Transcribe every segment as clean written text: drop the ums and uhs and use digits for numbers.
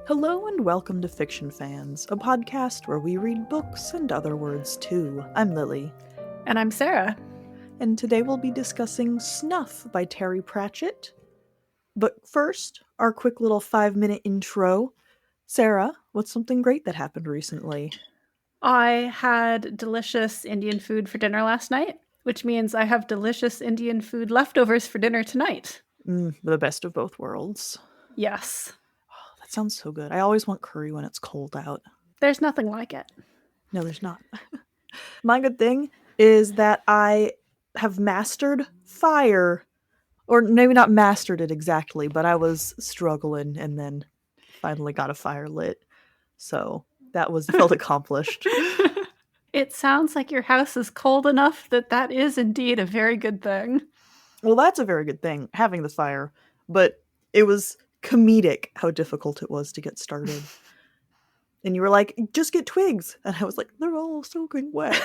Hello and welcome to Fiction Fans, a podcast where we read books and other words too. I'm Lily. And I'm Sarah. And today we'll be discussing Snuff by Terry Pratchett. But first, our quick little 5-minute intro. Sarah, what's something great that happened recently? I had delicious Indian food for dinner last night, which means I have delicious Indian food leftovers for dinner tonight. The best of both worlds. Yes. Oh, that sounds so good. I always want curry when it's cold out. There's nothing like it. No, there's not. My good thing is that I have mastered fire. Or maybe not mastered it exactly, but I was struggling and then finally got a fire lit. So that felt accomplished. It sounds like your house is cold enough that is indeed a very good thing. Well, that's a very good thing, having the fire. But it was comedic how difficult it was to get started. And you were like, just get twigs. And I was like, they're all soaking wet.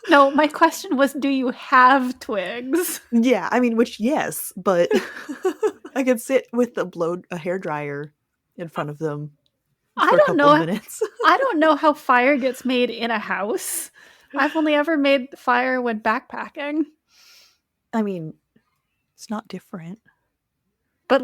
No, my question was, do you have twigs? Yeah, I mean, yes, but I could sit with a hairdryer in front of them for a couple minutes. I don't know how fire gets made in a house. I've only ever made fire when backpacking. I mean, it's not different. But,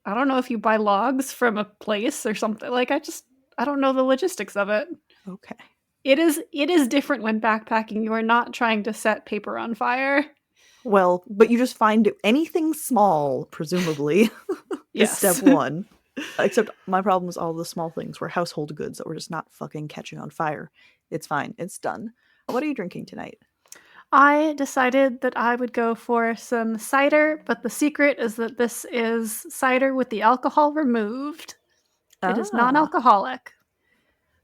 I don't know if you buy logs from a place or something. I don't know the logistics of it. Okay. It is different when backpacking. You are not trying to set paper on fire. Well, but you just find anything small, presumably, is step one. Except my problem was all the small things were household goods that were just not fucking catching on fire. It's fine. It's done. What are you drinking tonight? I decided that I would go for some cider, but the secret is that this is cider with the alcohol removed. It is non-alcoholic.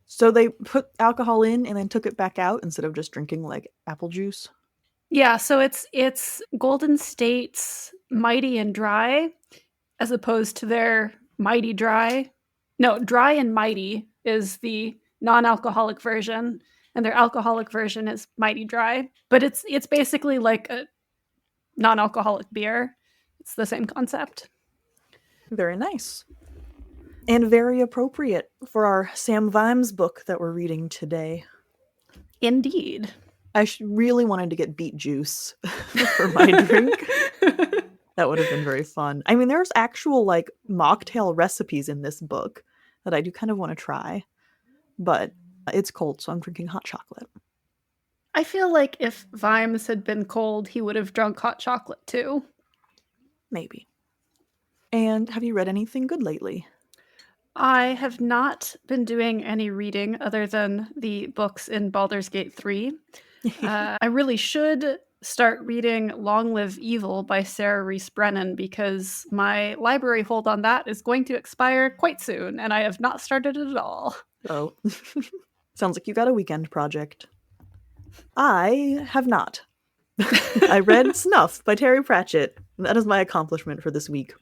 So they put alcohol in and then took it back out instead of just drinking like apple juice? Yeah, so it's Golden State's Mighty and Dry as opposed to their Mighty Dry. No, Dry and Mighty is the non-alcoholic version, and their alcoholic version is Mighty Dry. But it's basically like a non-alcoholic beer. It's the same concept. Very nice. And very appropriate for our Sam Vimes book that we're reading today. Indeed. I really wanted to get beet juice for my drink. That would have been very fun. I mean, there's actual mocktail recipes in this book that I do kind of want to try. But it's cold, so I'm drinking hot chocolate. I feel like if Vimes had been cold, he would have drunk hot chocolate too. Maybe. And have you read anything good lately? I have not been doing any reading other than the books in Baldur's Gate 3. I really should start reading Long Live Evil by Sarah Reese Brennan because my library hold on that is going to expire quite soon, and I have not started it at all. Oh. Sounds like you got a weekend project. I have not. I read Snuff by Terry Pratchett. That is my accomplishment for this week.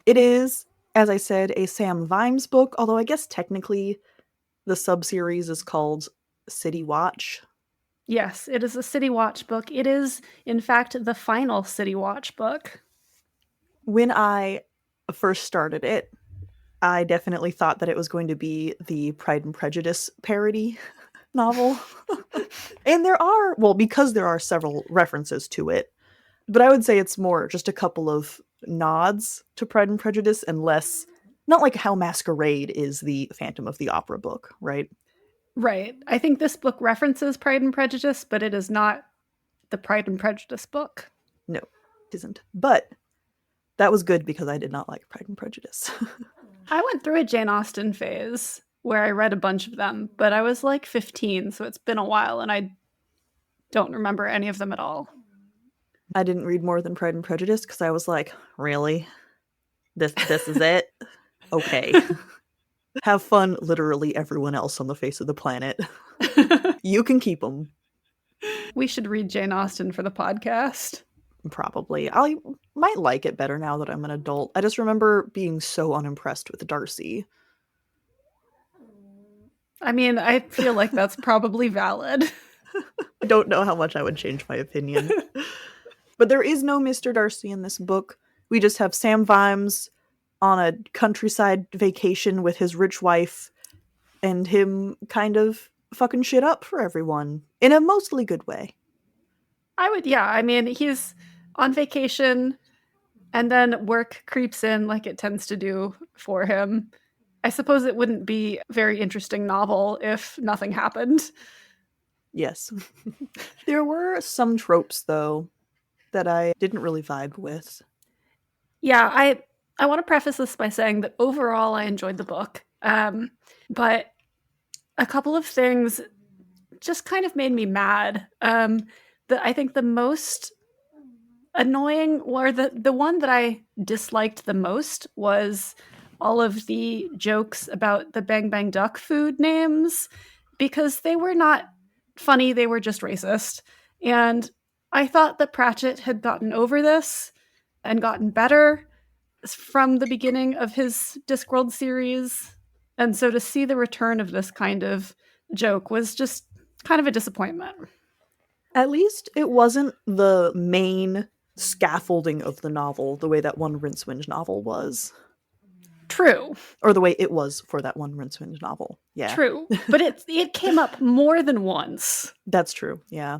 It is, as I said, a Sam Vimes book, although I guess technically the sub-series is called City Watch. Yes, it is a City Watch book. It is, in fact, the final City Watch book. When I first started it, I definitely thought that it was going to be the Pride and Prejudice parody novel. And because there are several references to it, but I would say it's more just a couple of nods to Pride and Prejudice and less, not like how Masquerade is the Phantom of the Opera book, right? Right. I think this book references Pride and Prejudice, but it is not the Pride and Prejudice book. No, it isn't. But that was good because I did not like Pride and Prejudice. I went through a Jane Austen phase where I read a bunch of them, but I was 15, so it's been a while, and I don't remember any of them at all. I didn't read more than Pride and Prejudice because I was like, really? This is it? Okay. Have fun, literally everyone else on the face of the planet. You can keep them. We should read Jane Austen for the podcast. Probably. I might like it better now that I'm an adult. I just remember being so unimpressed with Darcy. I mean, I feel like that's probably valid. I don't know how much I would change my opinion. But there is no Mr. Darcy in this book. We just have Sam Vimes on a countryside vacation with his rich wife and him kind of fucking shit up for everyone in a mostly good way. I mean, he's on vacation and then work creeps in like it tends to do for him. I suppose it wouldn't be a very interesting novel if nothing happened. Yes. There were some tropes, though, that I didn't really vibe with. Yeah, I want to preface this by saying that overall I enjoyed the book, but a couple of things just kind of made me mad. I think the most annoying, or the one that I disliked the most, was all of the jokes about the Bang Bang Duck food names, because they were not funny, they were just racist. And I thought that Pratchett had gotten over this and gotten better from the beginning of his Discworld series. And so to see the return of this kind of joke was just kind of a disappointment. At least it wasn't the main scaffolding of the novel the way that one Rincewind novel was. True. Or the way it was for that one Rincewind novel. Yeah. True. But it came up more than once. That's true, yeah.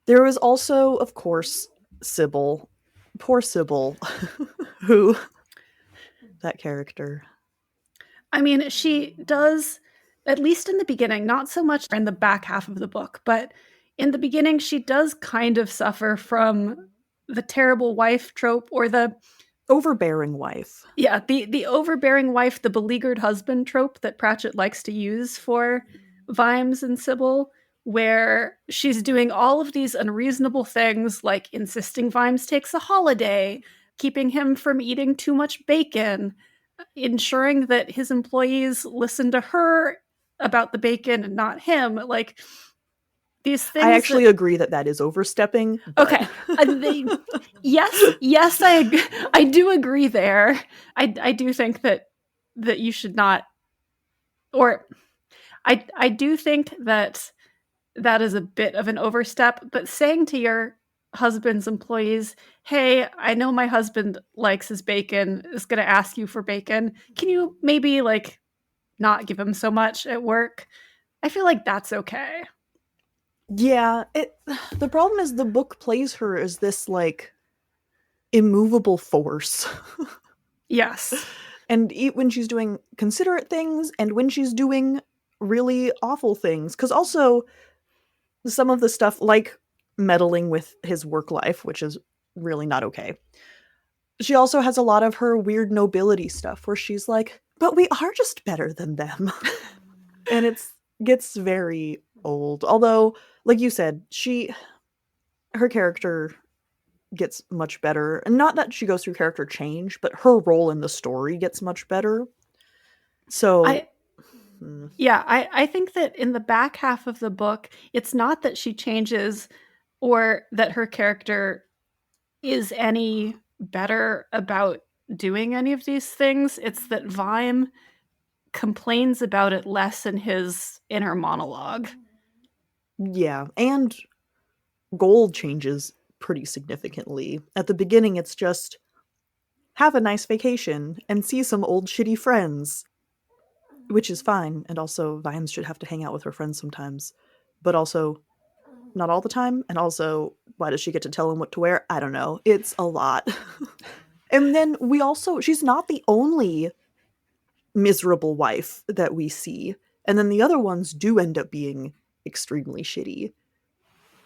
There was also, of course, Sybil. Poor Sybil. Who? That character. I mean, she does, at least in the beginning, not so much in the back half of the book, but in the beginning, she does kind of suffer from the terrible wife trope, or the overbearing wife. Yeah, the overbearing wife, the beleaguered husband trope that Pratchett likes to use for Vimes and Sybil, where she's doing all of these unreasonable things, like insisting Vimes takes a holiday, keeping him from eating too much bacon, ensuring that his employees listen to her about the bacon and not him. Like, these things. I actually agree that is overstepping. But... Okay. Yes, I do agree there. I do think that you should not, or I do think that is a bit of an overstep, but saying to your husband's employees, hey, I know my husband likes his bacon, is going to ask you for bacon. Can you maybe like not give him so much at work? I feel like that's okay. Yeah, the problem is the book plays her as this like immovable force. Yes. And when she's doing considerate things and when she's doing really awful things, because also some of the stuff like meddling with his work life, which is really not okay. She also has a lot of her weird nobility stuff where she's like, but we are just better than them. And it gets very old. Although, like you said, her character gets much better. And not that she goes through character change, but her role in the story gets much better. So I think that in the back half of the book, it's not that she changes or that her character is any better about doing any of these things. It's that Vime complains about it less in his inner monologue. Yeah, and Gold changes pretty significantly. At the beginning, it's just have a nice vacation and see some old shitty friends, which is fine. And also, Vimes should have to hang out with her friends sometimes, but also not all the time. And also, why does she get to tell him what to wear? I don't know. It's a lot. And then she's not the only miserable wife that we see. And then the other ones do end up being extremely shitty.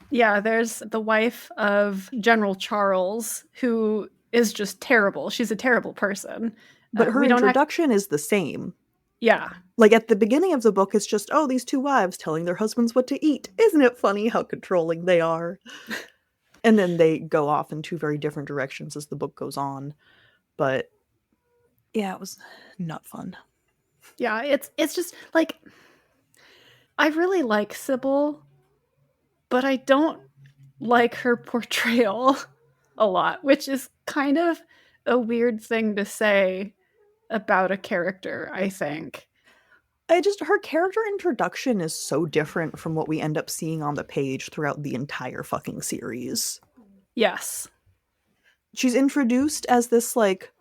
Yeah, there's the wife of General Charles, who is just terrible. She's a terrible person. But her introduction is the same. Yeah. Like at the beginning of the book, it's just, oh, these two wives telling their husbands what to eat. Isn't it funny how controlling they are? And then they go off in two very different directions as the book goes on. But yeah, it was not fun. Yeah, it's just like, I really like Sybil, but I don't like her portrayal a lot, which is kind of a weird thing to say about a character, I think. Her character introduction is so different from what we end up seeing on the page throughout the entire fucking series. Yes. She's introduced as this, like,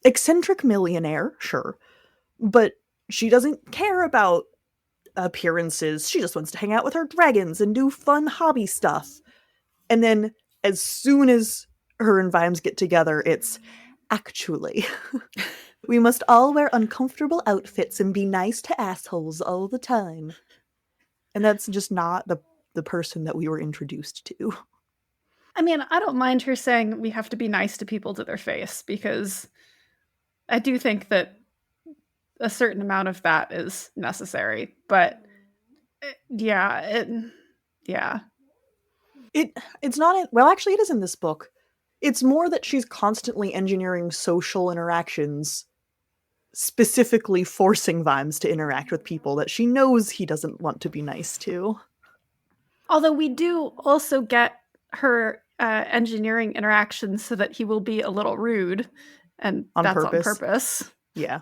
eccentric millionaire, sure, but she doesn't care about appearances. She just wants to hang out with her dragons and do fun hobby stuff. And then as soon as her and Vimes get together, it's actually we must all wear uncomfortable outfits and be nice to assholes all the time. And that's just not the person that we were introduced to. I mean, I don't mind her saying we have to be nice to people to their face, because I do think that a certain amount of that is necessary. But yeah, It's not well, actually it is in this book. It's more that she's constantly engineering social interactions, specifically forcing Vimes to interact with people that she knows he doesn't want to be nice to. Although we do also get her engineering interactions so that he will be a little rude, and On that's purpose. on purpose. Yeah.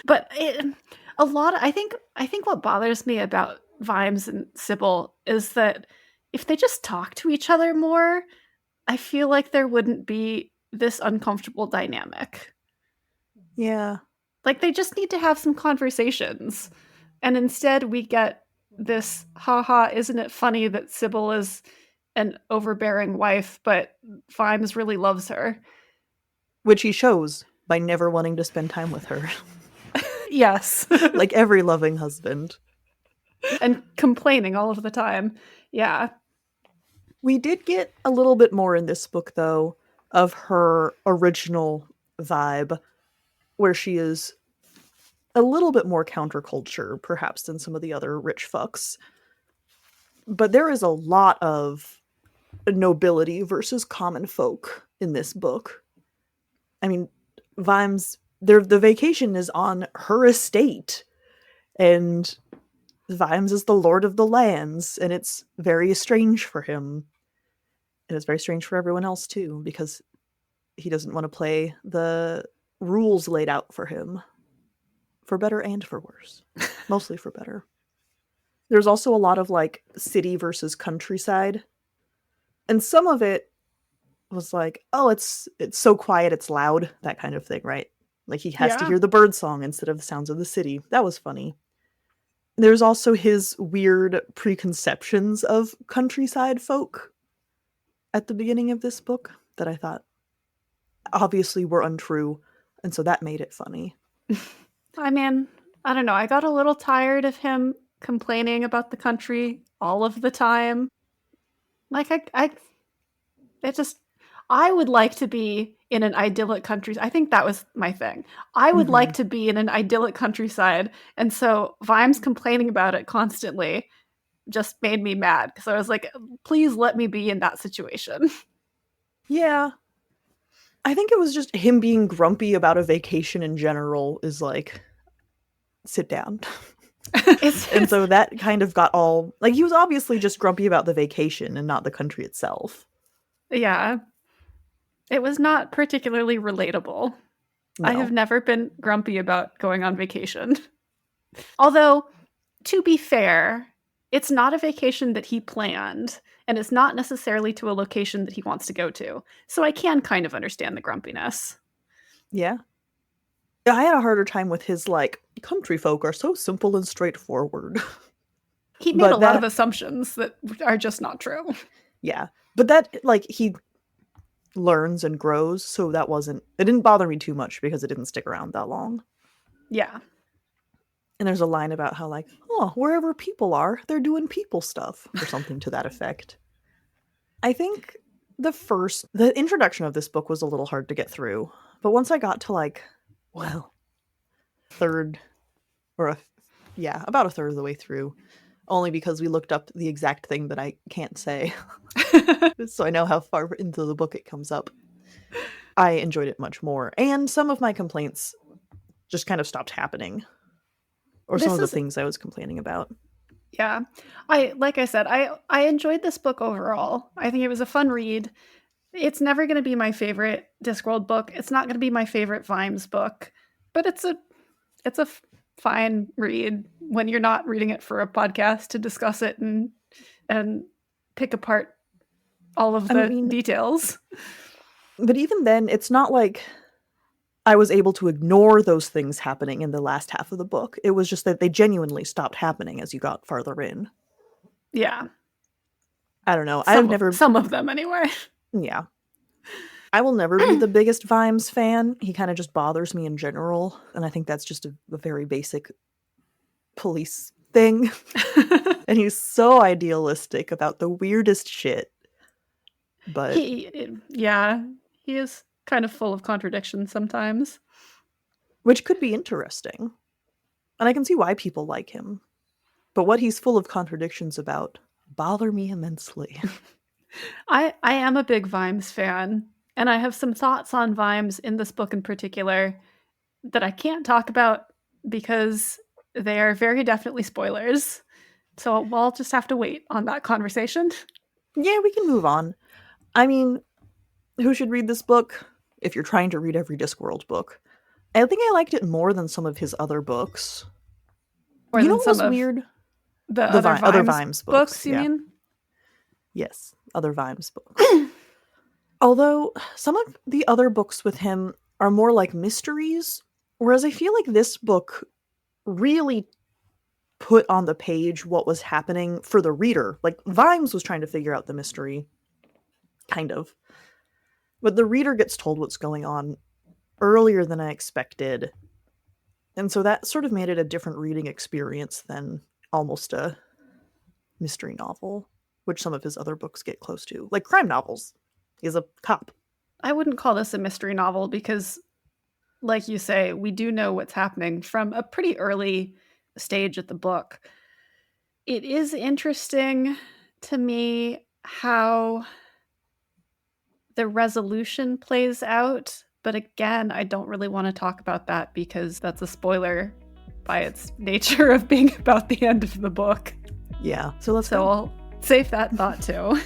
But I think what bothers me about Vimes and Sybil is that if they just talk to each other more, I feel like there wouldn't be this uncomfortable dynamic. Yeah. Like, they just need to have some conversations. And instead we get this, haha, isn't it funny that Sybil is an overbearing wife, but Vimes really loves her. Which he shows by never wanting to spend time with her. Yes. Like every loving husband. And complaining all of the time. Yeah. We did get a little bit more in this book, though, of her original vibe, where she is a little bit more counterculture, perhaps, than some of the other rich fucks. But there is a lot of nobility versus common folk in this book. I mean, Vimes, the vacation is on her estate, and Vimes is the lord of the lands, and it's very strange for him. And it's very strange for everyone else, too, because he doesn't want to play the rules laid out for him. For better and for worse. Mostly for better. There's also a lot of, like, city versus countryside. And some of it was like, oh, it's so quiet, it's loud, that kind of thing, right? Like, he has to hear the bird song instead of the sounds of the city. That was funny. There's also his weird preconceptions of countryside folk at the beginning of this book that I thought obviously were untrue, and so that made it funny. I mean, I don't know. I got a little tired of him complaining about the country all of the time. Like, I would like to be in an idyllic countryside. I think that was my thing. I would like to be in an idyllic countryside, and so Vimes complaining about it constantly just made me mad, because I was like, please let me be in that situation. Yeah. I think it was just him being grumpy about a vacation in general is like, sit down. And so that kind of got all, like, he was obviously just grumpy about the vacation and not the country itself. Yeah. It was not particularly relatable. No. I have never been grumpy about going on vacation. Although, to be fair, it's not a vacation that he planned, and it's not necessarily to a location that he wants to go to. So I can kind of understand the grumpiness. Yeah. I had a harder time with his, like, country folk are so simple and straightforward. He made a lot of assumptions that are just not true. Yeah. But that, like, he learns and grows, so it didn't bother me too much because it didn't stick around that long. Yeah. And there's a line about how, like, oh, wherever people are, they're doing people stuff, or something to that effect. I think the introduction of this book was a little hard to get through, but once I got to, like, well, about a third of the way through, only because we looked up the exact thing that I can't say, so I know how far into the book it comes up. I enjoyed it much more, and some of my complaints just kind of stopped happening. Or some of the things I was complaining about. Yeah. Like I said, I enjoyed this book overall. I think it was a fun read. It's never going to be my favorite Discworld book. It's not going to be my favorite Vimes book, but it's a fine read when you're not reading it for a podcast to discuss it and pick apart all of the details. But even then, it's not like I was able to ignore those things happening in the last half of the book. It was just that they genuinely stopped happening as you got farther in. Yeah. I don't know. Some of them anyway. Yeah. I will never be the biggest Vimes fan. He kind of just bothers me in general, and I think that's just a very basic police thing. And he's so idealistic about the weirdest shit. But he is kind of full of contradictions sometimes. Which could be interesting. And I can see why people like him. But what he's full of contradictions about bother me immensely. I am a big Vimes fan, and I have some thoughts on Vimes in this book in particular that I can't talk about because they are very definitely spoilers. So we'll just have to wait on that conversation. Yeah, we can move on. I mean, who should read this book? If you're trying to read every Discworld book. I think I liked it more than some of his other books. Or you know what was weird? The other Vimes books, you mean? Yes, other Vimes books. Although some of the other books with him are more like mysteries, whereas I feel like this book really put on the page what was happening for the reader. Like, Vimes was trying to figure out the mystery, kind of. But the reader gets told what's going on earlier than I expected. And so that sort of made it a different reading experience than almost a mystery novel, which some of his other books get close to. Like crime novels. He's a cop. I wouldn't call this a mystery novel because, like you say, we do know what's happening from a pretty early stage at the book. It is interesting to me how the resolution plays out, but again, I don't really want to talk about that because that's a spoiler by its nature of being about the end of the book. Yeah, so I'll save that thought too.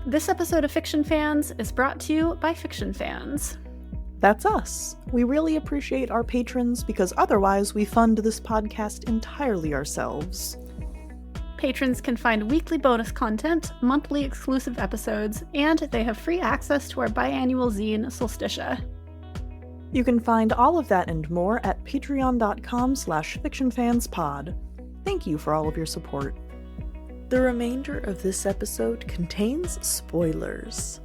This episode of Fiction Fans is brought to you by Fiction Fans. That's us. We really appreciate our patrons because otherwise we fund this podcast entirely ourselves. Patrons can find weekly bonus content, monthly exclusive episodes, and they have free access to our biannual zine, Solsticia. You can find all of that and more at patreon.com/fictionfanspod. Thank you for all of your support. The remainder of this episode contains spoilers.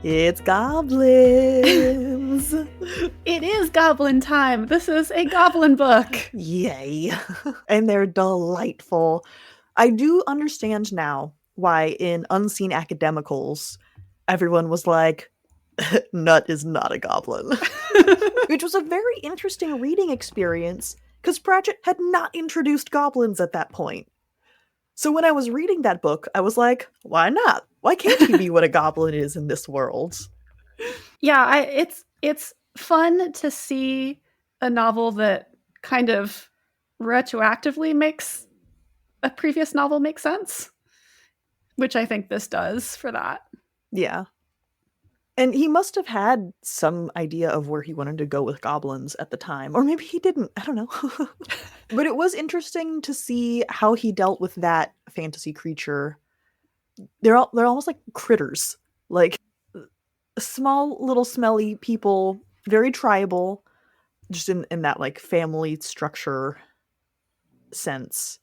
It's goblins! It is goblin time! This is a goblin book! Yay! And they're delightful. I do understand now why in Unseen Academicals everyone was like, Nut is not a goblin. Which was a very interesting reading experience because Pratchett had not introduced goblins at that point. So when I was reading that book, I was like, why not? Why can't he be what a goblin is in this world? Yeah, it's fun to see a novel that kind of retroactively makes a previous novel make sense, which I think this does for that. Yeah. And he must have had some idea of where he wanted to go with goblins at the time. Or maybe he didn't. I don't know. But it was interesting to see how he dealt with that fantasy creature. They're almost like critters. Like small, little, smelly people. Very tribal. Just in that like family structure sense.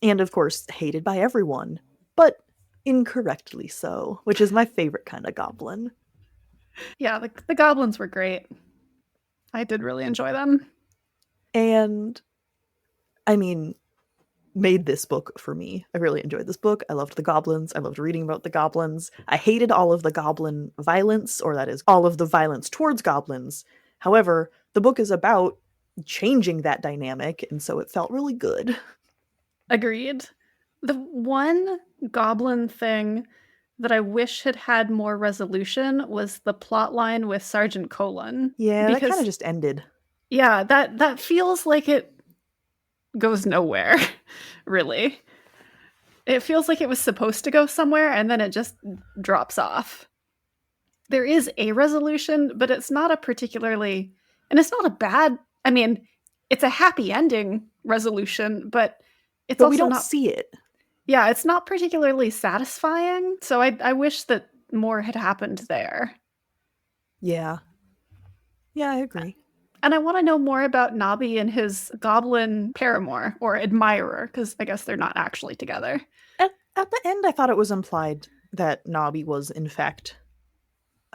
And of course, hated by everyone. But incorrectly so, which is my favorite kind of goblin. Yeah, the goblins were great. I did really enjoy them. And, I mean, made this book for me. I really enjoyed this book. I loved the goblins. I loved reading about the goblins. I hated all of the goblin violence, or that is, all of the violence towards goblins. However, the book is about changing that dynamic, and so it felt really good. Agreed. The one goblin thing that I wish had had more resolution was the plot line with Sergeant Colon. Yeah, that kind of just ended. Yeah, that feels like it goes nowhere, really. It feels like it was supposed to go somewhere and then it just drops off. There is a resolution, but it's not a particularly, and it's not a bad, I mean, it's a happy ending resolution, but it's but also we don't not, see it. Yeah, it's not particularly satisfying, so I wish that more had happened there. Yeah. Yeah, I agree. And I want to know more about Nobby and his goblin paramour or admirer, because I guess they're not actually together. At the end, I thought it was implied that Nobby was, in fact,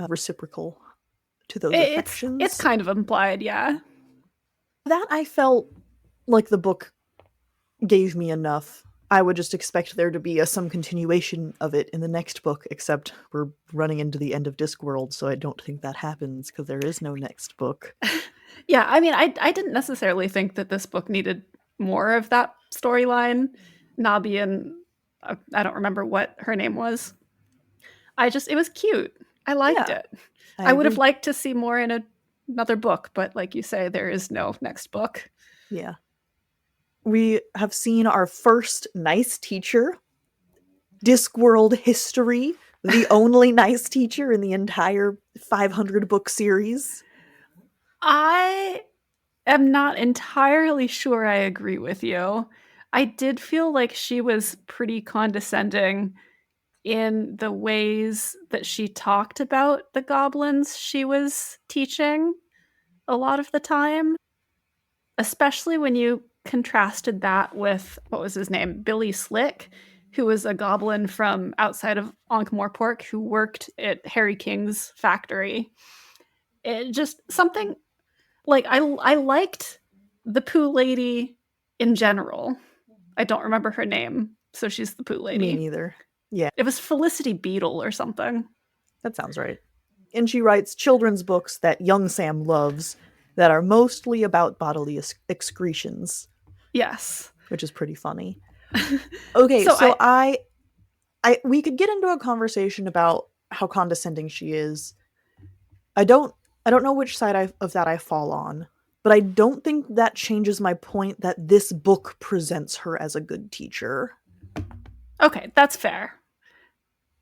reciprocal to those It's affections. kind of implied, yeah. That I felt like the book gave me enough. I would just expect there to be some continuation of it in the next book, except we're running into the end of Discworld, so I don't think that happens because there is no next book. Yeah, I mean, I didn't necessarily think that this book needed more of that storyline. Nobby and I don't remember what her name was. It was cute. I liked Yeah, it. I I would have agree. liked to see more in another book, but like you say, there is no next book. Yeah. We have seen our first nice teacher, Discworld history, the only nice teacher in the entire 500 book series. I am not entirely sure I agree with you. I did feel like she was pretty condescending in the ways that she talked about the goblins she was teaching a lot of the time, especially when you contrasted that with what was his name? Billy Slick, who was a goblin from outside of Ankh-Morpork who worked at Harry King's factory. It just something like I liked the Pooh Lady in general. I don't remember her name, so she's the Pooh Me Lady. neither. Yeah, It was Felicity Beetle or something. that sounds right. And she writes children's books that young Sam loves that are mostly about bodily excretions, Yes. which is pretty funny. Okay, So so we could get into a conversation about how condescending she is. I don't I don't know which side of that I fall on, but I don't think that changes my point that this book presents her as a good teacher. okay, that's fair.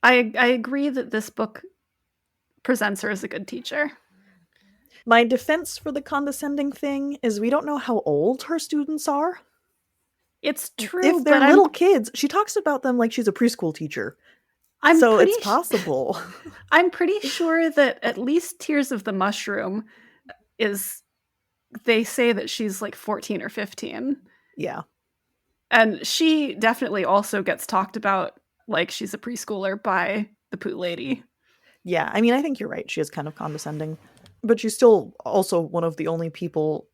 I agree that this book presents her as a good teacher. My defense for the condescending thing is we don't know how old her students are. It's true, If they're but little kids, she talks about them like she's a preschool teacher. I'm So pretty it's possible. I'm pretty sure that at least Tears of the Mushroom is they say that she's like 14 or 15. Yeah. And she definitely also gets talked about like she's a preschooler by the Pooh Lady. Yeah, I mean, I think you're right. She is kind of condescending, but she's still also one of the only people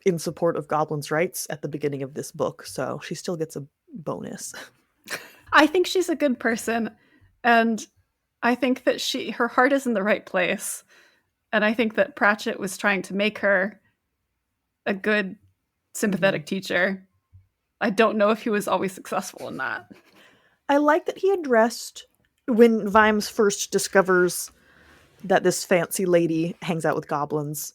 in support of goblins' rights at the beginning of this book, so she still gets a bonus. I think she's a good person, and I think that her heart is in the right place. And I think that Pratchett was trying to make her a good sympathetic teacher. I don't know if he was always successful in that. I like that he addressed when Vimes first discovers that this fancy lady hangs out with goblins,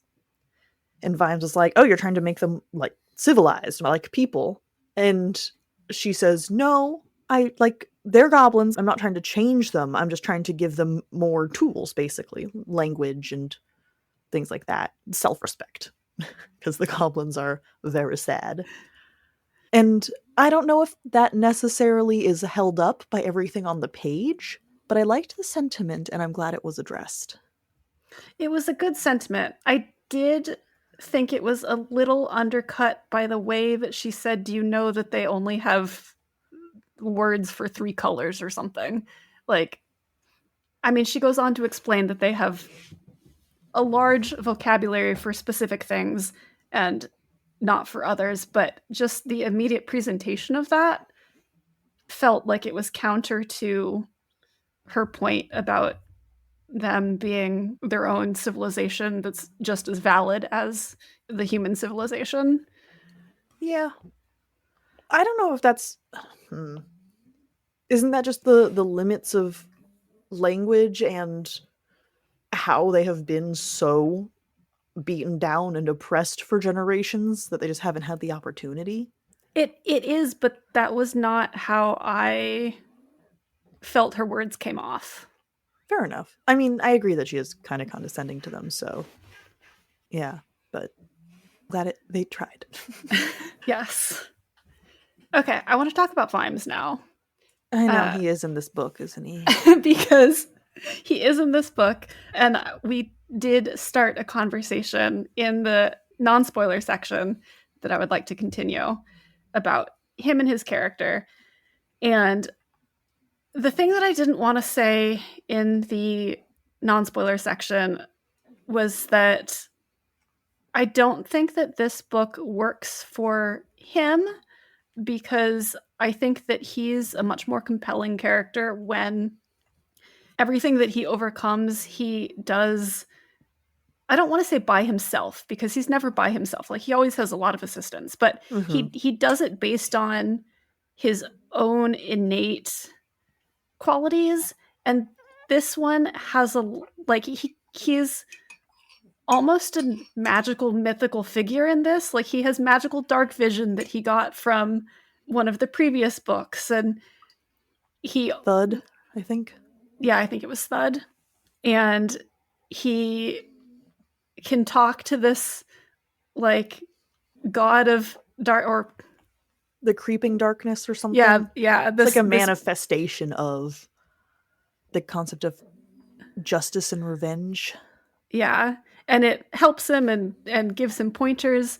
and Vimes is like, "Oh, you're trying to make them like civilized, like people," and she says, "No, I like they're goblins. I'm not trying to change them. I'm just trying to give them more tools, basically, language and things like that, self-respect, because the goblins are very sad." And I don't know if that necessarily is held up by everything on the page, but I liked the sentiment and I'm glad it was addressed. It was a good sentiment. I did think it was a little undercut by the way that she said, "Do you know that they only have words for 3 colors or something?" Like, I mean, she goes on to explain that they have a large vocabulary for specific things and not for others, but just the immediate presentation of that felt like it was counter to her point about them being their own civilization that's just as valid as the human civilization. Yeah. I don't know if that's hmm. Isn't that just the limits of language and how they have been so beaten down and oppressed for generations that they just haven't had the opportunity? It is, but that was not how I felt her words came off. Fair enough. I mean, I agree that she is kind of condescending to them, so yeah, but they tried. Yes. Okay, I want to talk about Vimes now. I know he is in this book, isn't he? Because he is in this book, and we did start a conversation in the non-spoiler section that I would like to continue about him and his character. And the thing that I didn't want to say in the non-spoiler section was that I don't think that this book works for him, because I think that he's a much more compelling character when everything that he overcomes, he does. I don't want to say by himself, because he's never by himself. Like, he always has a lot of assistance, but he does it based on his own innate qualities. And this one has he's almost a magical mythical figure in this. Like, he has magical dark vision that he got from one of the previous books, and Thud, I think. Yeah, I think it was Thud. And he can talk to this, like, god of dark, or the creeping darkness or something. Yeah. It's like a manifestation of the concept of justice and revenge. Yeah, and it helps him and gives him pointers,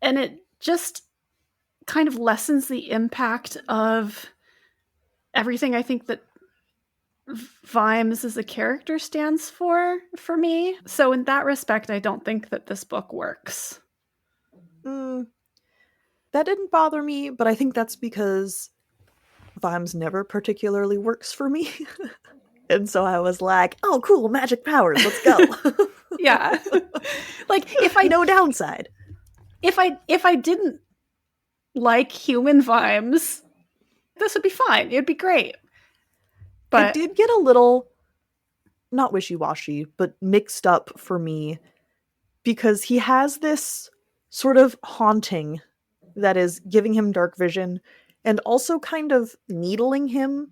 and it just kind of lessens the impact of everything I think that Vimes as a character stands for me. So in that respect, I don't think that this book works. That didn't bother me, but I think that's because Vimes never particularly works for me. And so I was like, oh, cool, magic powers, let's go. Yeah. Like, if I no downside. If I didn't like human Vimes, this would be fine. It'd be great. But it did get a little, not wishy-washy, but mixed up for me, because he has this sort of haunting that is giving him dark vision and also kind of needling him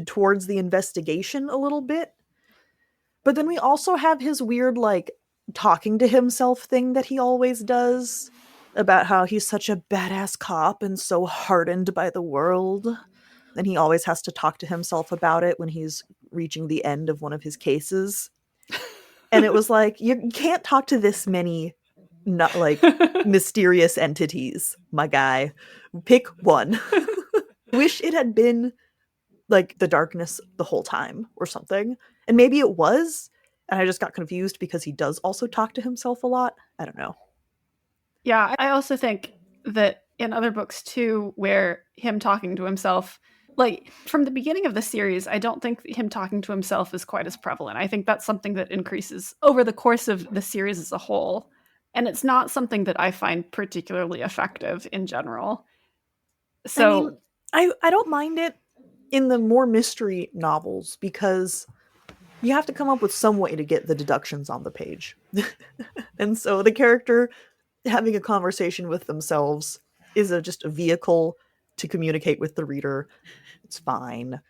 towards the investigation a little bit. But then we also have his weird, like, talking to himself thing that he always does about how he's such a badass cop and so hardened by the world. And he always has to talk to himself about it when he's reaching the end of one of his cases. And it was like, you can't talk to this many, not like mysterious entities, my guy. Pick one. Wish it had been like the darkness the whole time or something. And maybe it was, and I just got confused because he does also talk to himself a lot. I don't know. Yeah, I also think that in other books too, where him talking to himself, like, from the beginning of the series, I don't think him talking to himself is quite as prevalent. I think that's something that increases over the course of the series as a whole. And it's not something that I find particularly effective in general. So I don't mind it in the more mystery novels, because you have to come up with some way to get the deductions on the page. And so the character having a conversation with themselves is just a vehicle to communicate with the reader. It's fine.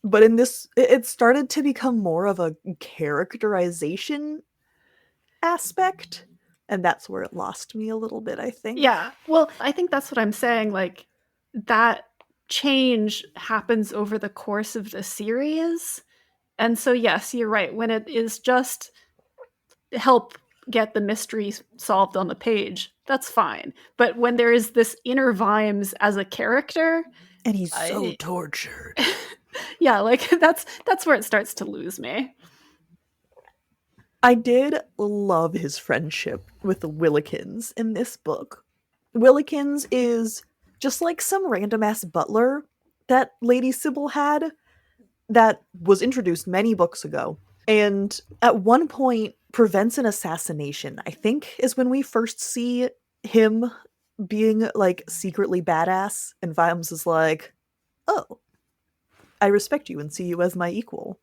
But in this, it started to become more of a characterization aspect, and that's where it lost me a little bit, I think. Yeah, well, I think that's what I'm saying. Like, that change happens over the course of the series. And so, yes, you're right. When it is just help get the mystery solved on the page, that's fine. But when there is this inner Vimes as a character, and he's so tortured. Yeah, like, that's where it starts to lose me. I did love his friendship with the Willikins in this book. Willikins is just like some random ass butler that Lady Sybil had that was introduced many books ago, and at one point prevents an assassination, I think, is when we first see him being, like, secretly badass, and Vimes is like, oh, I respect you and see you as my equal.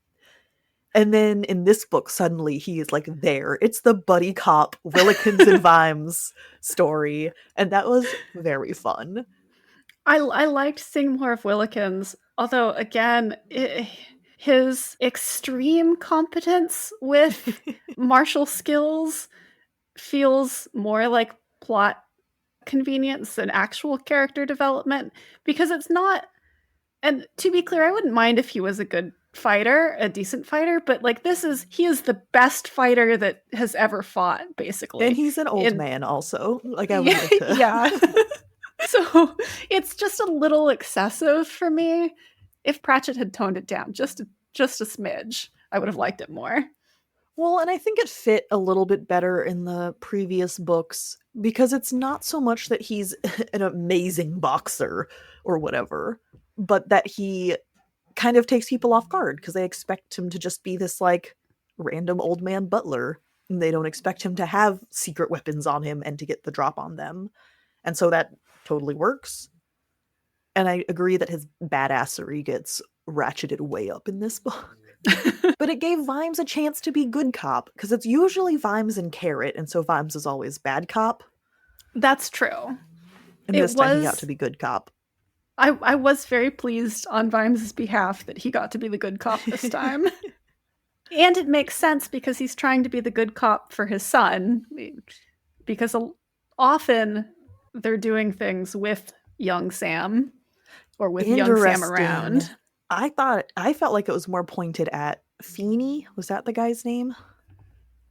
And then in this book, suddenly he is, like, there. It's the buddy cop, Willikins and Vimes story, and that was very fun. I liked seeing more of Willikins, although, again, his extreme competence with martial skills feels more like plot convenience than actual character development, because it's not And to be clear, I wouldn't mind if he was a good fighter, a decent fighter, but like he is the best fighter that has ever fought, And basically. he's an old man also. Like, I would Yeah, like to. yeah. So it's just a little excessive for me. If Pratchett had toned it down just a smidge, I would have liked it more. Well, and I think it fit a little bit better in the previous books because it's not so much that he's an amazing boxer or whatever, but that he kind of takes people off guard because they expect him to just be this like random old man butler. And they don't expect him to have secret weapons on him and to get the drop on them. And so that totally works. And I agree that his badassery gets ratcheted way up in this book. But it gave Vimes a chance to be good cop, because it's usually Vimes and Carrot, and so Vimes is always bad cop. That's true. And this time he got to be good cop. I was very pleased on Vimes' behalf that he got to be the good cop this time. And it makes sense because he's trying to be the good cop for his son. Because often they're doing things with young Sam or with young Sam around. I felt like it was more pointed at Feeney. Was that the guy's name?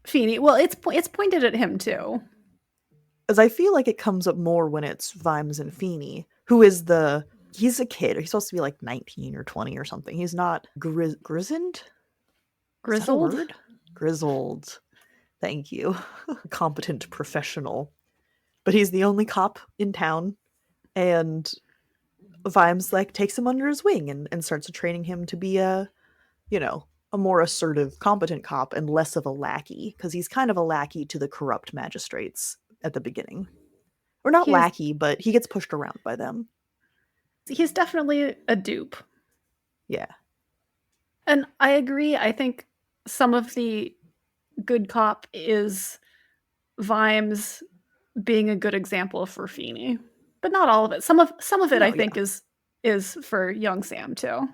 Feeney. Well, it's pointed at him too. Because I feel like it comes up more when it's Vimes and Feeney, who is he's a kid. He's supposed to be like 19 or 20 or something. He's not grizzled? Grizzled? Grizzled. Thank you. Competent professional. But he's the only cop in town, and Vimes like takes him under his wing and starts training him to be a more assertive, competent cop and less of a lackey, because he's kind of a lackey to the corrupt magistrates at the beginning. Or not lackey, but he gets pushed around by them. He's definitely a dupe. Yeah. And I agree. I think some of the good cop is Vimes being a good example for Feeney, but not all of it. Some of it, I think, is for young Sam too.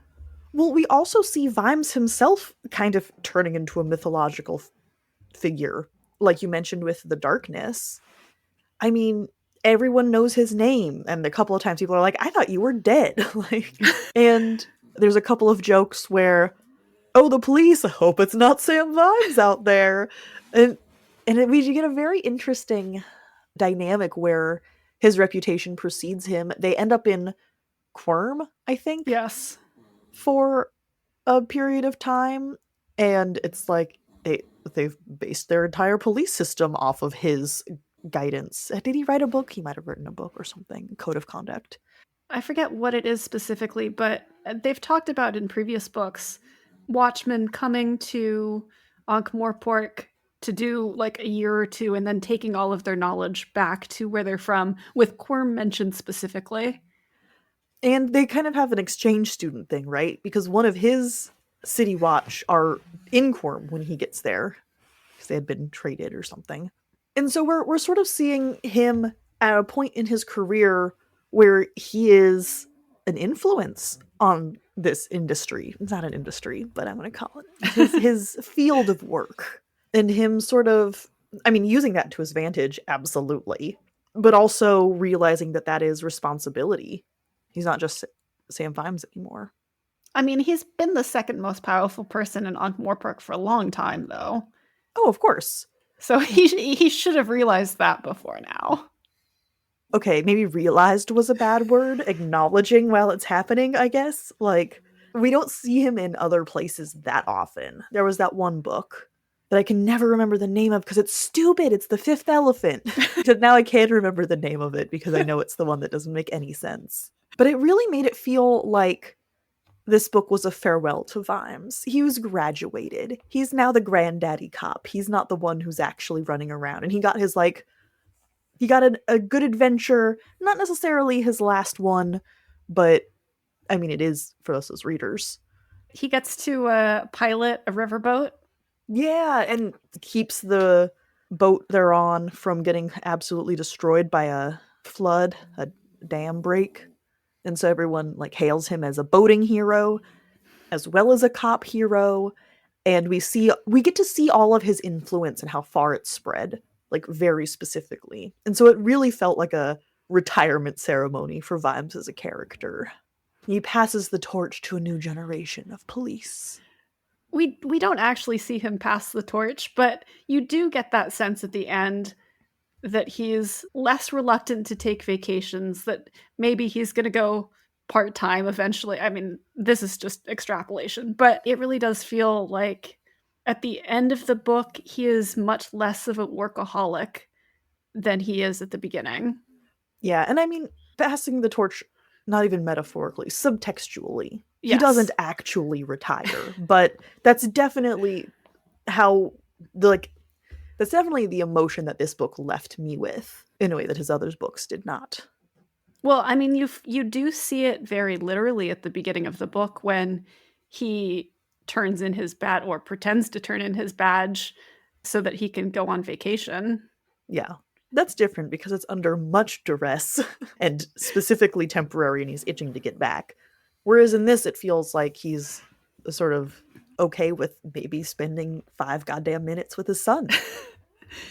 Well, we also see Vimes himself kind of turning into a mythological figure, like you mentioned with the darkness. I mean, everyone knows his name, and a couple of times people are like, "I thought you were dead." And there's a couple of jokes where, "Oh, the police! I hope it's not Sam Vimes out there," and we get a very interesting dynamic where his reputation precedes him. They end up in Quirm, I think. Yes. For a period of time, and it's like they've based their entire police system off of his guidance. Did he write a book? He might have written a book or something, Code of Conduct. I forget what it is specifically, but they've talked about in previous books Watchmen coming to Ankh-Morpork to do like a year or two and then taking all of their knowledge back to where they're from, with Quirm mentioned specifically. And they kind of have an exchange student thing, right? Because one of his City Watch are in Quirm when he gets there, because they had been traded or something. And so we're sort of seeing him at a point in his career where he is an influence on this industry. It's not an industry, but I'm going to call it his field of work. And him sort of, using that to his advantage, absolutely. But also realizing that is responsibility. He's not just Sam Vimes anymore. He's been the second most powerful person in Ankh-Morpork for a long time, though. Oh, of course. So he should have realized that before now. Okay, maybe realized was a bad word. Acknowledging while it's happening, I guess. Like, we don't see him in other places that often. There was that one book that I can never remember the name of because it's stupid. It's The Fifth Elephant. Now I can't remember the name of it because I know it's the one that doesn't make any sense. But it really made it feel like this book was a farewell to Vimes. He was graduated. He's now the granddaddy cop. He's not the one who's actually running around. And he got his, he got a good adventure. Not necessarily his last one, but, it is for us as readers. He gets to pilot a riverboat. Yeah, and keeps the boat they're on from getting absolutely destroyed by a flood, a dam break. And so everyone hails him as a boating hero, as well as a cop hero. And we get to see all of his influence and how far it spread, very specifically. And so it really felt like a retirement ceremony for Vimes as a character. He passes the torch to a new generation of police. We don't actually see him pass the torch, but you do get that sense at the end that he's less reluctant to take vacations, that maybe he's going to go part-time eventually. I mean, this is just extrapolation, but it really does feel like at the end of the book, he is much less of a workaholic than he is at the beginning. Yeah, and I mean, passing the torch, not even metaphorically, subtextually. Yes. He doesn't actually retire, but that's definitely how, that's definitely the emotion that this book left me with, in a way that his other books did not. Well, I mean, you do see it very literally at the beginning of the book when he turns in his badge, or pretends to turn in his badge, so that he can go on vacation. Yeah, that's different because it's under much duress and specifically temporary, and he's itching to get back. Whereas in this, it feels like he's sort of okay with maybe spending 5 goddamn minutes with his son.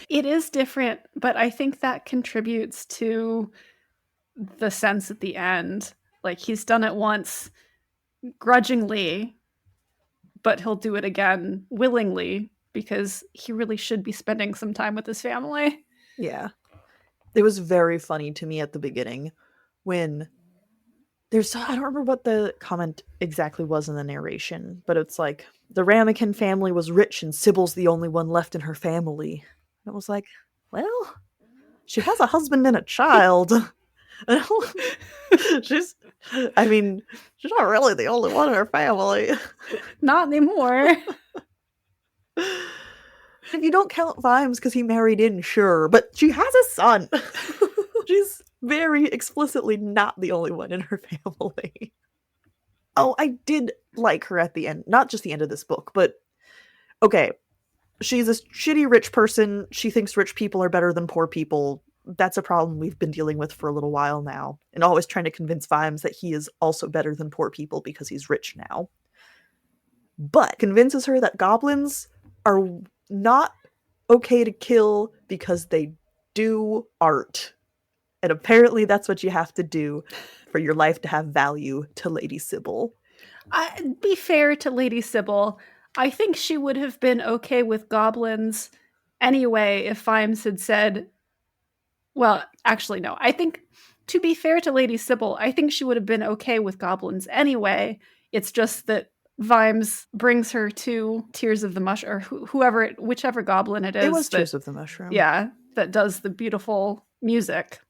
It is different, but I think that contributes to the sense at the end. Like, he's done it once grudgingly, but he'll do it again willingly because he really should be spending some time with his family. Yeah. It was very funny to me at the beginning when I don't remember what the comment exactly was in the narration, but it's like, the Ramekin family was rich and Sybil's the only one left in her family. And it was like, well, she has a husband and a child. she's not really the only one in her family. Not anymore. If you don't count Vimes because he married in, sure, but she has a son. She's very explicitly not the only one in her family. Oh, I did like her at the end. Not just the end of this book, but okay. She's a shitty rich person. She thinks rich people are better than poor people. That's a problem we've been dealing with for a little while now. And always trying to convince Vimes that he is also better than poor people because he's rich now. But convinces her that goblins are not okay to kill because they do art. And apparently that's what you have to do for your life to have value to Lady Sybil. Be fair to Lady Sybil. I think she would have been okay with goblins anyway if Vimes had said, well, actually, no. I think, to be fair to Lady Sybil, I think she would have been okay with goblins anyway. It's just that Vimes brings her to Tears of the Mushroom, or whichever goblin it is. It was Tears of the Mushroom. Yeah, that does the beautiful music.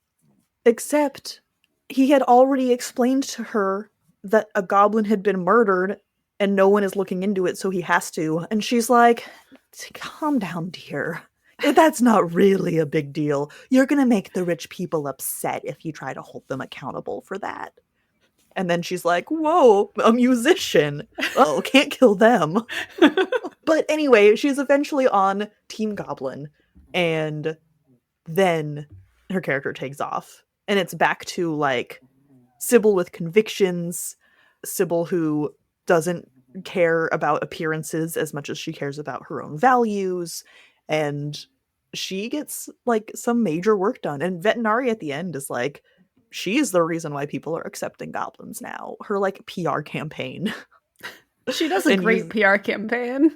Except he had already explained to her that a goblin had been murdered and no one is looking into it, so he has to. And she's like, calm down, dear. That's not really a big deal. You're going to make the rich people upset if you try to hold them accountable for that. And then she's like, whoa, a musician. Oh, can't kill them. But anyway, she's eventually on Team Goblin. And then her character takes off. And it's back to, like, Sybil with convictions. Sybil who doesn't care about appearances as much as she cares about her own values. And she gets, like, some major work done. And Vetinari at the end is like, she's the reason why people are accepting goblins now. Her, like, PR campaign. She does a great PR campaign.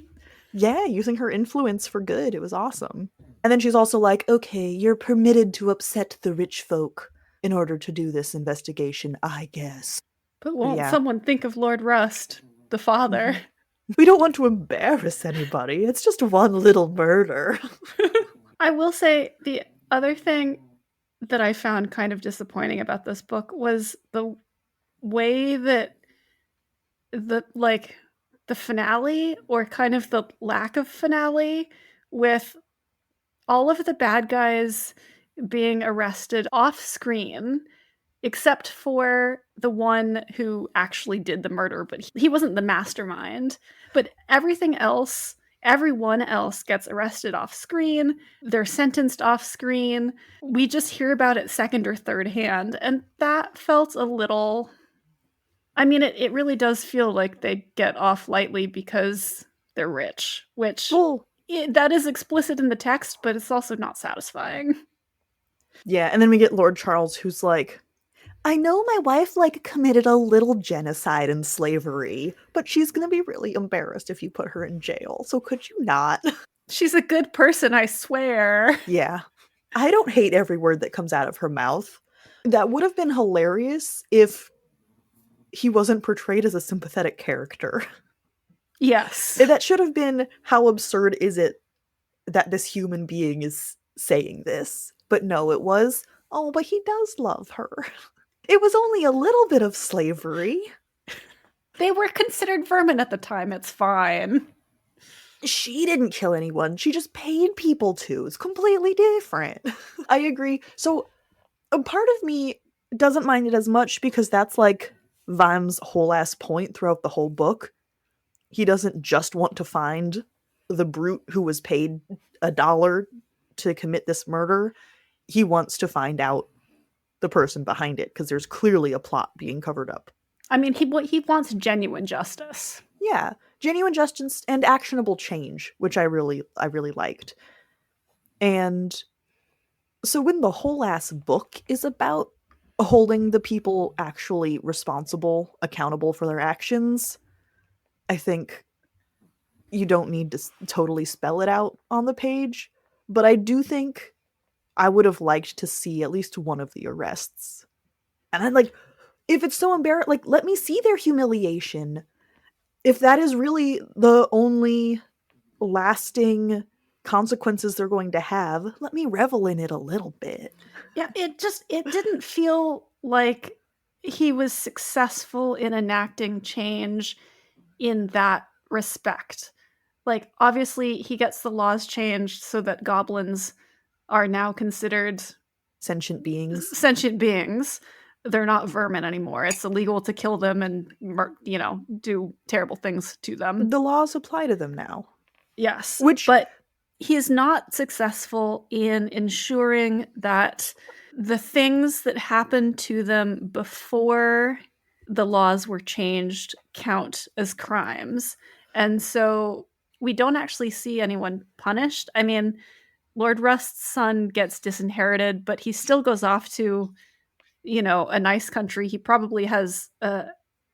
Yeah, using her influence for good. It was awesome. And then she's also like, okay, you're permitted to upset the rich folk in order to do this investigation, I guess. But won't someone think of Lord Rust, the father? We don't want to embarrass anybody. It's just one little murder. I will say the other thing that I found kind of disappointing about this book was the way that the finale, or kind of the lack of finale, with all of the bad guys being arrested off screen, except for the one who actually did the murder, but he wasn't the mastermind. But everyone else gets arrested off screen. They're sentenced off screen. We just hear about it second or third hand. And that felt a little... I mean, it really does feel like they get off lightly because they're rich, which that is explicit in the text, but it's also not satisfying. Yeah, and then we get Lord Charles, who's like, I know my wife, committed a little genocide and slavery, but she's gonna be really embarrassed if you put her in jail, so could you not? She's a good person, I swear. Yeah. I don't hate every word that comes out of her mouth. That would have been hilarious if he wasn't portrayed as a sympathetic character. Yes. That should have been, how absurd is it that this human being is saying this? But no, it was, oh, but he does love her. It was only a little bit of slavery. They were considered vermin at the time, it's fine. She didn't kill anyone. She just paid people to. It's completely different. I agree. So a part of me doesn't mind it as much because that's Vimes' whole ass point throughout the whole book. He doesn't just want to find the brute who was paid $1 to commit this murder. He wants to find out the person behind it because there's clearly a plot being covered up. I mean, he wants genuine justice. Yeah, genuine justice and actionable change, which I really liked. And so when the whole ass book is about holding the people actually responsible, accountable for their actions, I think you don't need to totally spell it out on the page. But I do think I would have liked to see at least one of the arrests. And I'd if it's so embarrassing, let me see their humiliation. If that is really the only lasting consequences they're going to have, let me revel in it a little bit. Yeah, it didn't feel like he was successful in enacting change in that respect. Obviously, he gets the laws changed so that goblins are now considered sentient beings. They're not vermin anymore. It's illegal to kill them and, do terrible things to them. The laws apply to them now. Yes. But he is not successful in ensuring that the things that happened to them before the laws were changed count as crimes. And so we don't actually see anyone punished. I mean, Lord Rust's son gets disinherited, but he still goes off to, a nice country. He probably has a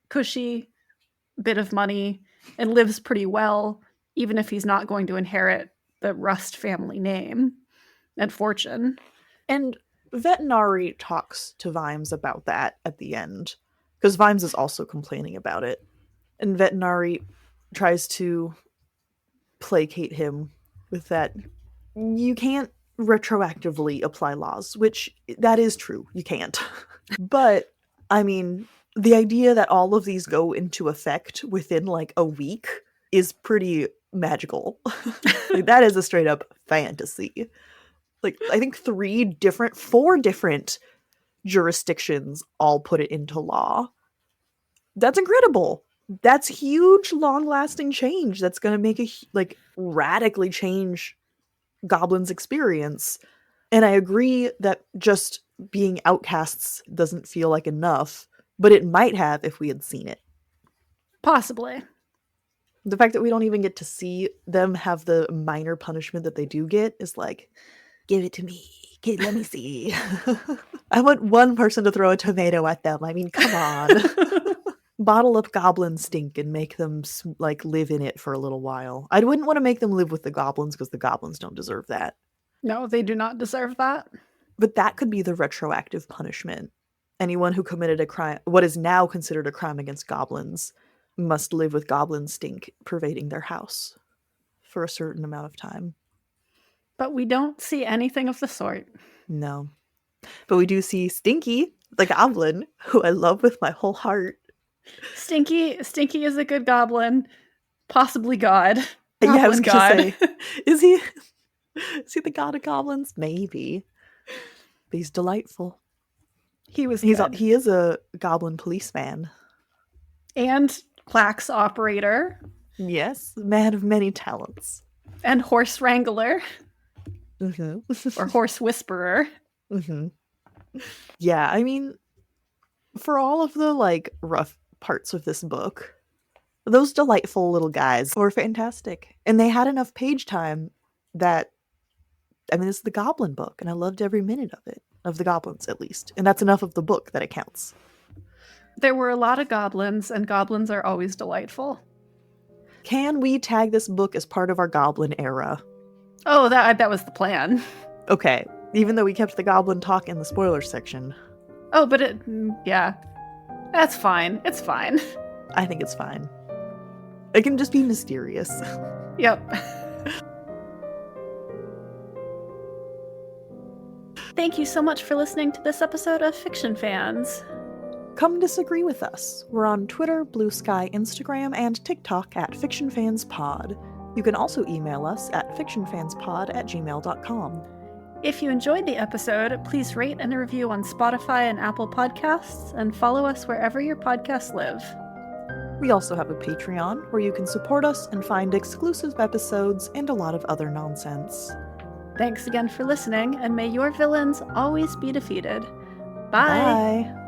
cushy bit of money and lives pretty well, even if he's not going to inherit the Rust family name and fortune. And Vetinari talks to Vimes about that at the end, because Vimes is also complaining about it. And Vetinari tries to placate him with that. You can't retroactively apply laws, which that is true. You can't. But, I mean, the idea that all of these go into effect within a week is pretty magical. That is a straight up fantasy. I think 4 different jurisdictions all put it into law. That's incredible. That's huge, long-lasting change. That's going to make radically change goblins' experience. And I agree that just being outcasts doesn't feel like enough, but it might have if we had seen it. Possibly. The fact that we don't even get to see them have the minor punishment that they do get is give it to me. Let me see. I want one person to throw a tomato at them. I mean, come on. Bottle up goblin stink and make them live in it for a little while. I wouldn't want to make them live with the goblins because the goblins don't deserve that. No, they do not deserve that. But that could be the retroactive punishment. Anyone who committed a crime, what is now considered a crime against goblins, must live with goblin stink pervading their house for a certain amount of time. But we don't see anything of the sort. No. But we do see Stinky, the goblin, who I love with my whole heart. Stinky is a good goblin, possibly God. Yeah, I was gonna say, is he the god of goblins? Maybe. But he's delightful. He is a goblin policeman. And Clack's operator. Yes, man of many talents. And horse wrangler. Mm-hmm. Or horse whisperer. Mm-hmm. Yeah, I mean, for all of the rough parts of this book, those delightful little guys were fantastic. And they had enough page time that, I mean, this is the Goblin book, and I loved every minute of it. of the goblins, at least. And that's enough of the book that it counts. There were a lot of goblins, and goblins are always delightful. Can we tag this book as part of our goblin era? Oh, that was the plan. Okay, even though we kept the goblin talk in the spoiler section. Oh, but yeah. That's fine. It's fine. I think it's fine. It can just be mysterious. Yep. Thank you so much for listening to this episode of Fiction Fans. Come disagree with us. We're on Twitter, Blue Sky, Instagram, and TikTok at FictionFansPod. You can also email us at fictionfanspod@gmail.com. If you enjoyed the episode, please rate and review on Spotify and Apple Podcasts, and follow us wherever your podcasts live. We also have a Patreon, where you can support us and find exclusive episodes and a lot of other nonsense. Thanks again for listening, and may your villains always be defeated. Bye! Bye!